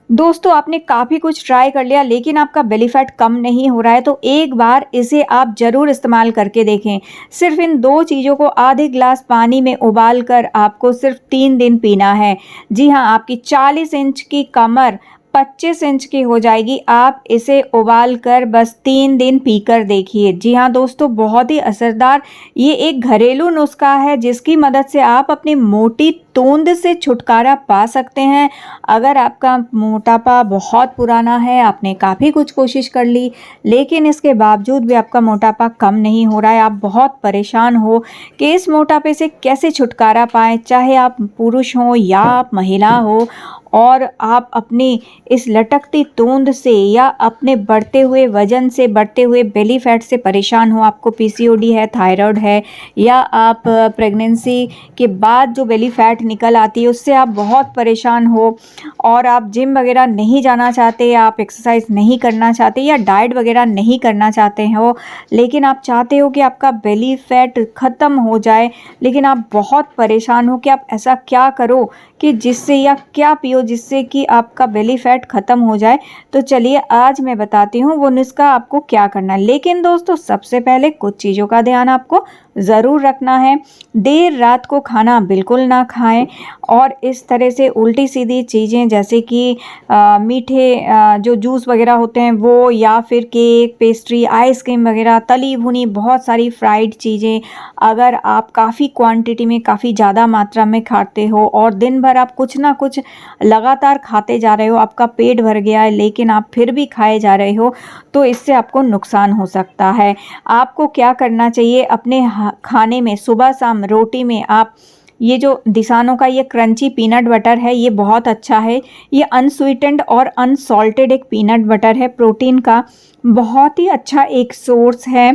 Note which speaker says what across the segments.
Speaker 1: दोस्तों आपने काफ़ी कुछ ट्राई कर लिया लेकिन आपका बेली फैट कम नहीं हो रहा है तो एक बार इसे आप ज़रूर इस्तेमाल करके देखें। सिर्फ इन 2 चीज़ों को आधे ग्लास पानी में उबाल कर आपको सिर्फ 3 दिन पीना है। जी हाँ, आपकी 40 इंच की कमर 25 इंच की हो जाएगी। आप इसे उबाल कर बस 3 दिन पीकर देखिए। जी हाँ दोस्तों, बहुत ही असरदार ये एक घरेलू नुस्खा है जिसकी मदद से आप अपनी मोटी तोंद से छुटकारा पा सकते हैं। अगर आपका मोटापा बहुत पुराना है, आपने काफ़ी कुछ कोशिश कर ली, लेकिन इसके बावजूद भी आपका मोटापा कम नहीं हो रहा है, आप बहुत परेशान हो कि इस मोटापे से कैसे छुटकारा पाएँ, चाहे आप पुरुष हों या आप महिला हो, और आप अपनी इस लटकती तोंद से या अपने बढ़ते हुए वज़न से, बढ़ते हुए बेली फैट से परेशान हो, आपको पीसीओडी है, थायराइड है, या आप प्रेगनेंसी के बाद जो बेली फैट निकल आती है उससे आप बहुत परेशान हो, और आप जिम वगैरह नहीं जाना चाहते, आप एक्सरसाइज नहीं करना चाहते या डाइट वगैरह नहीं करना चाहते हो, लेकिन आप चाहते हो कि आपका बेली फैट ख़त्म हो जाए, लेकिन आप बहुत परेशान हो कि आप ऐसा क्या करो कि जिससे, या क्या पियो जिससे कि आपका बेली फैट ख़त्म हो जाए। तो चलिए आज मैं बताती हूँ वो नुस्खा आपको क्या करना है। लेकिन दोस्तों सबसे पहले कुछ चीज़ों का ध्यान आपको ज़रूर रखना है। देर रात को खाना बिल्कुल ना खाएं, और इस तरह से उल्टी सीधी चीज़ें जैसे कि मीठे जो जूस वगैरह होते हैं वो, या फिर केक, पेस्ट्री, आइसक्रीम वगैरह, तली भुनी बहुत सारी फ्राइड चीज़ें अगर आप काफ़ी क्वांटिटी में, काफ़ी ज़्यादा मात्रा में खाते हो और दिन भर आप कुछ ना कुछ लगातार खाते जा रहे हो, आपका पेट भर गया है लेकिन आप फिर भी खाए जा रहे हो, तो इससे आपको नुकसान हो सकता है। आपको क्या करना चाहिए, अपने खाने में सुबह शाम रोटी में आप ये जो दिसानो का ये क्रंची पीनट बटर है, ये बहुत अच्छा है। ये अनस्वीटेंड और अनसॉल्टेड एक पीनट बटर है, प्रोटीन का बहुत ही अच्छा एक सोर्स है।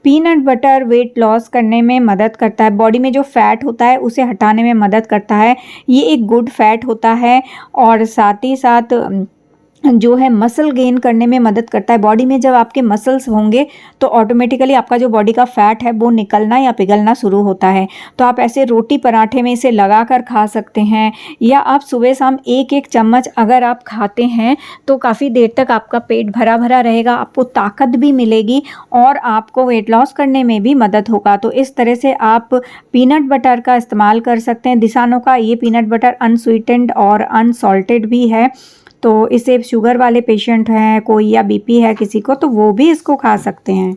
Speaker 1: पीनट बटर वेट लॉस करने में मदद करता है, बॉडी में जो फैट होता है उसे हटाने में मदद करता है। ये एक गुड फैट होता है, और साथ ही साथ जो है मसल गेन करने में मदद करता है। बॉडी में जब आपके मसल्स होंगे तो ऑटोमेटिकली आपका जो बॉडी का फैट है वो निकलना या पिघलना शुरू होता है। तो आप ऐसे रोटी पराठे में इसे लगा कर खा सकते हैं, या आप सुबह शाम एक एक चम्मच अगर आप खाते हैं तो काफ़ी देर तक आपका पेट भरा भरा रहेगा, आपको ताकत भी मिलेगी और आपको वेट लॉस करने में भी मदद होगा। तो इस तरह से आप पीनट बटर का इस्तेमाल कर सकते हैं। दिसानो का ये पीनट बटर अनस्वीटेंड और अनसॉल्टेड भी है, तो इसे शुगर वाले पेशेंट हैं कोई, या बीपी है किसी को, तो वो भी इसको खा सकते हैं।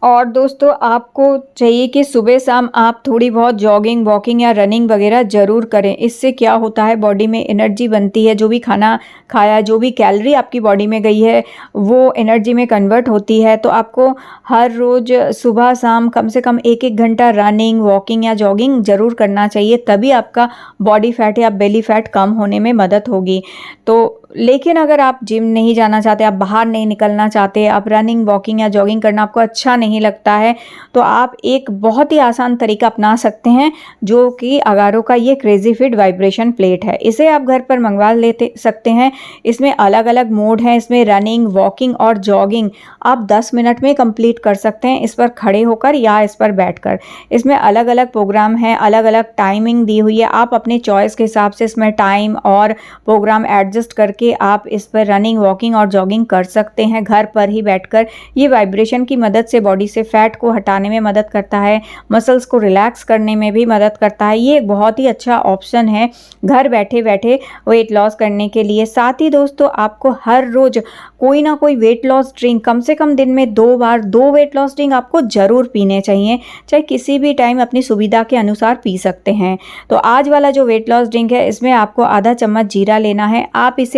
Speaker 1: और दोस्तों आपको चाहिए कि सुबह शाम आप थोड़ी बहुत जॉगिंग, वॉकिंग या रनिंग वगैरह ज़रूर करें। इससे क्या होता है, बॉडी में एनर्जी बनती है, जो भी खाना खाया, जो भी कैलोरी आपकी बॉडी में गई है वो एनर्जी में कन्वर्ट होती है। तो आपको हर रोज़ सुबह शाम कम से कम 1-1 घंटा रनिंग, वॉकिंग या जॉगिंग ज़रूर करना चाहिए, तभी आपका बॉडी फैट या बेली फैट कम होने में मदद होगी। तो लेकिन अगर आप जिम नहीं जाना चाहते, आप बाहर नहीं निकलना चाहते, आप रनिंग, वॉकिंग या जॉगिंग करना आपको अच्छा नहीं लगता है, तो आप एक बहुत ही आसान तरीका अपना सकते हैं, जो कि अगारो का ये क्रेजी फिट वाइब्रेशन प्लेट है। इसे आप घर पर मंगवा लेते सकते हैं। इसमें अलग अलग मोड हैं, इसमें रनिंग, वॉकिंग और जॉगिंग आप 10 मिनट में कंप्लीट कर सकते हैं, इस पर खड़े होकर या इस पर बैठकर। इसमें अलग अलग प्रोग्राम हैं, अलग अलग टाइमिंग दी हुई है, आप अपने चॉइस के हिसाब से इसमें टाइम और प्रोग्राम एडजस्ट करके आप इस पर रनिंग, वॉकिंग और जॉगिंग कर सकते हैं घर पर ही बैठकर। ये वाइब्रेशन की मदद से बॉडी से फैट को हटाने में मदद करता है, मसल्स को रिलैक्स करने में भी मदद करता है। ये एक बहुत ही अच्छा ऑप्शन है घर बैठे बैठे वेट लॉस करने के लिए। साथ ही दोस्तों आपको हर रोज़ कोई ना कोई वेट लॉस ड्रिंक, कम से कम दिन में 2 बार 2 वेट लॉस ड्रिंक आपको ज़रूर पीने चाहिए, चाहे किसी भी टाइम अपनी सुविधा के अनुसार पी सकते हैं। तो आज वाला जो वेट लॉस ड्रिंक है, इसमें आपको आधा चम्मच जीरा लेना है। आप इसे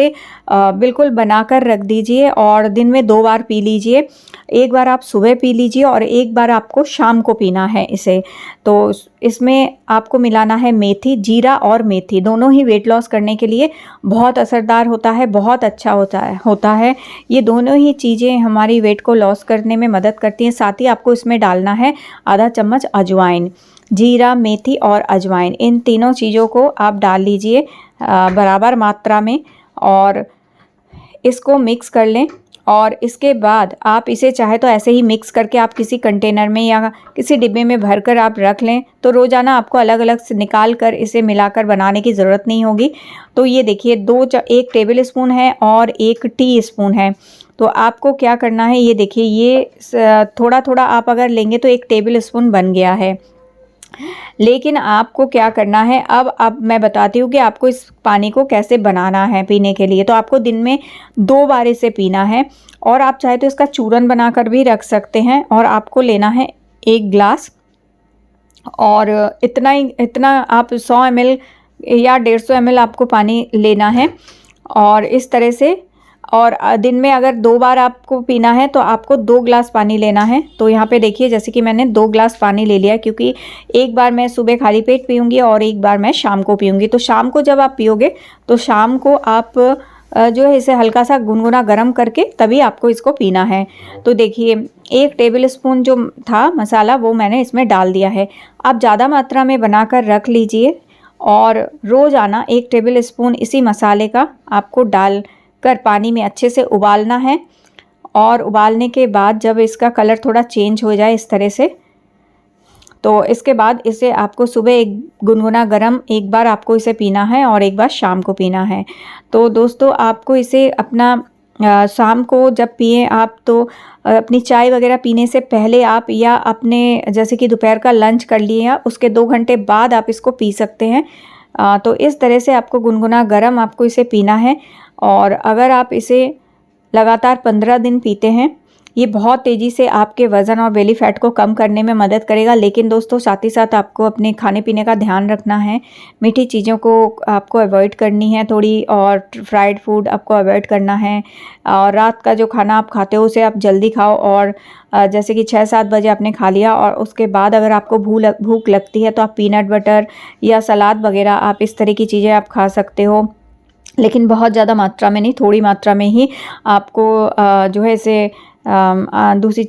Speaker 1: बिल्कुल बनाकर रख दीजिए और दिन में 2 बार पी लीजिए। एक बार आप सुबह पी लीजिए और एक बार आपको शाम को पीना है इसे। तो इसमें आपको मिलाना है मेथी। जीरा और मेथी दोनों ही वेट लॉस करने के लिए बहुत असरदार होता है, बहुत अच्छा होता है। ये दोनों ही चीज़ें हमारी वेट को लॉस करने में मदद करती हैं। साथ ही आपको इसमें डालना है आधा चम्मच अजवाइन। जीरा, मेथी और अजवाइन, इन तीनों चीज़ों को आप डाल लीजिए बराबर मात्रा में, और इसको मिक्स कर लें। और इसके बाद आप इसे चाहे तो ऐसे ही मिक्स करके आप किसी कंटेनर में या किसी डिब्बे में भरकर आप रख लें, तो रोज़ाना आपको अलग अलग से निकाल कर इसे मिलाकर बनाने की ज़रूरत नहीं होगी। तो ये देखिए 1 टेबल स्पून है और 1 टी स्पून है। तो आपको क्या करना है, ये देखिए ये थोड़ा थोड़ा आप अगर लेंगे तो 1 टेबल स्पून बन गया है। लेकिन आपको क्या करना है, अब मैं बताती हूँ कि आपको इस पानी को कैसे बनाना है पीने के लिए। तो आपको दिन में 2 बार इसे पीना है और आप चाहे तो इसका चूरन बनाकर भी रख सकते हैं। और आपको लेना है 1 ग्लास और इतना आप 100 ml या 150 ml आपको पानी लेना है। और इस तरह से, और दिन में अगर 2 बार आपको पीना है तो आपको 2 ग्लास पानी लेना है। तो यहाँ पे देखिए जैसे कि मैंने 2 ग्लास पानी ले लिया, क्योंकि एक बार मैं सुबह खाली पेट पीऊँगी और एक बार मैं शाम को पीऊँगी। तो शाम को जब आप पियोगे तो शाम को आप जो है इसे हल्का सा गुनगुना गर्म करके तभी आपको इसको पीना है। तो देखिए 1 टेबल स्पून जो था मसाला वो मैंने इसमें डाल दिया है। आप ज़्यादा मात्रा में बनाकर रख लीजिए और रोज़ाना 1 टेबल स्पून इसी मसाले का आपको डाल कर पानी में अच्छे से उबालना है। और उबालने के बाद जब इसका कलर थोड़ा चेंज हो जाए इस तरह से, तो इसके बाद इसे आपको सुबह एक गुनगुना गरम एक बार आपको इसे पीना है और एक बार शाम को पीना है। तो दोस्तों आपको इसे अपना शाम को जब पिएं आप, तो अपनी चाय वगैरह पीने से पहले आप, या अपने जैसे कि दोपहर का लंच कर लिए या उसके 2 घंटे बाद आप इसको पी सकते हैं। तो इस तरह से आपको गुनगुना गरम आपको इसे पीना है। और अगर आप इसे लगातार 15 दिन पीते हैं, ये बहुत तेज़ी से आपके वज़न और बेली फैट को कम करने में मदद करेगा। लेकिन दोस्तों साथ ही साथ आपको अपने खाने पीने का ध्यान रखना है। मीठी चीज़ों को आपको अवॉइड करनी है थोड़ी, और फ्राइड फूड आपको अवॉइड करना है। और रात का जो खाना आप खाते हो उसे आप जल्दी खाओ, और जैसे कि 6-7 बजे आपने खा लिया और उसके बाद अगर आपको भूख लगती है तो आप पीनट बटर या सलाद वगैरह आप इस तरह की चीज़ें आप खा सकते हो। लेकिन बहुत ज़्यादा मात्रा में नहीं, थोड़ी मात्रा में ही आपको जो है इसे दूसरी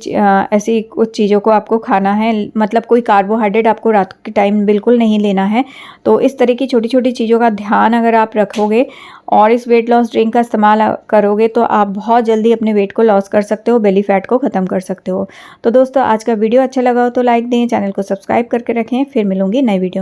Speaker 1: ऐसी कुछ चीज़ों को आपको खाना है। मतलब कोई कार्बोहाइड्रेट आपको रात के टाइम बिल्कुल नहीं लेना है। तो इस तरह की छोटी छोटी चीज़ों का ध्यान अगर आप रखोगे और इस वेट लॉस ड्रिंक का इस्तेमाल करोगे तो आप बहुत जल्दी अपने वेट को लॉस कर सकते हो, बेली फैट को ख़त्म कर सकते हो। तो दोस्तों आज का वीडियो अच्छा लगा हो तो लाइक दें, चैनल को सब्सक्राइब करके रखें। फिर मिलूँगी नई वीडियो।